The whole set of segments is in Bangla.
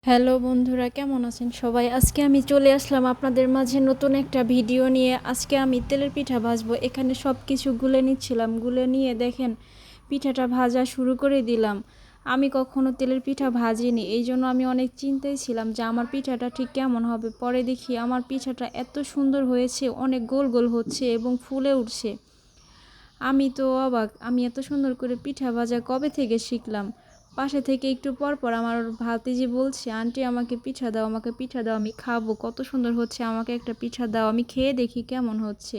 হ্যালো বন্ধুরা, কেমন আছেন সবাই? আজকে আমি চলে আসলাম আপনাদের মাঝে নতুন একটা ভিডিও নিয়ে। আজকে আমি তেলের পিঠা ভাজবো। এখানে সব কিছু গুলে নিচ্ছিলাম, গুলে নিয়ে দেখেন পিঠাটা ভাজা শুরু করে দিলাম। আমি কখনো তেলের পিঠা ভাজিনি, এই জন্য আমি অনেক চিন্তায় ছিলাম যে আমার পিঠাটা ঠিক কেমন হবে। পরে দেখি আমার পিঠাটা এত সুন্দর হয়েছে, অনেক গোল গোল হচ্ছে এবং ফুলে উঠছে। আমি তো অবাক, আমি এত সুন্দর করে পিঠা ভাজা কবে থেকে শিখলাম। পাশে থেকে একটু পর পর আমার ভাতিজি বলছে, আন্টি আমাকে পিঠা দাও, আমাকে পিঠা দাও, আমি খাবো, কত সুন্দর হচ্ছে, আমাকে একটা পিঠা দাও, আমি খেয়ে দেখি কেমন হচ্ছে।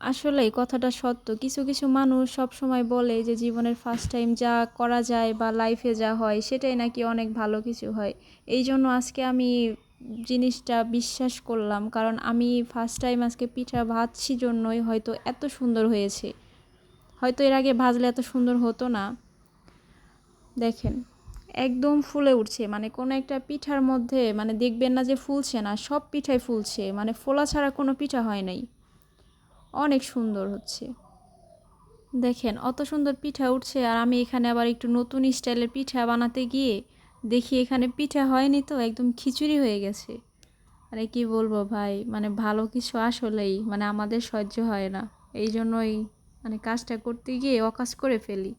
আসলে এই কথাটা সত্য। কিছু কিছু মানুষ সব সময় বলে যে জীবনের ফার্স্ট টাইম যা করা যায় বা লাইফে যা হয় সেটাই নাকি অনেক ভালো কিছু হয়। এই জন্য আজকে আমি জিনিসটা বিশ্বাস করলাম, কারণ আমি ফার্স্ট টাইম আজকে পিঠা ভাজছি জন্যই হয়তো এত সুন্দর হয়েছে। হয়তো এর আগে ভাজলে এত সুন্দর হতো না। দেখেন একদম ফুলে উঠছে, মানে কোনো একটা পিঠার মধ্যে মানে দেখবেন না যে ফুলছে না, সব পিঠাই ফুলছে, মানে ফোলা ছাড়া কোনো পিঠা হয় নাই। অনেক সুন্দর হচ্ছে। দেখেন অত সুন্দর পিঠা উঠছে, আর আমি এখানে আবার একটু নতুন স্টাইলের পিঠা বানাতে গিয়ে দেখি এখানে পিঠা হয়নি, তো একদম খিচুড়ি হয়ে গেছে। আরে কি বলবো ভাই, মানে ভালো কিছু আসলেই মানে আমাদের সহ্য হয় না। এই জন্যই মানে কাজটা করতে গিয়ে অকাজ করে ফেলি।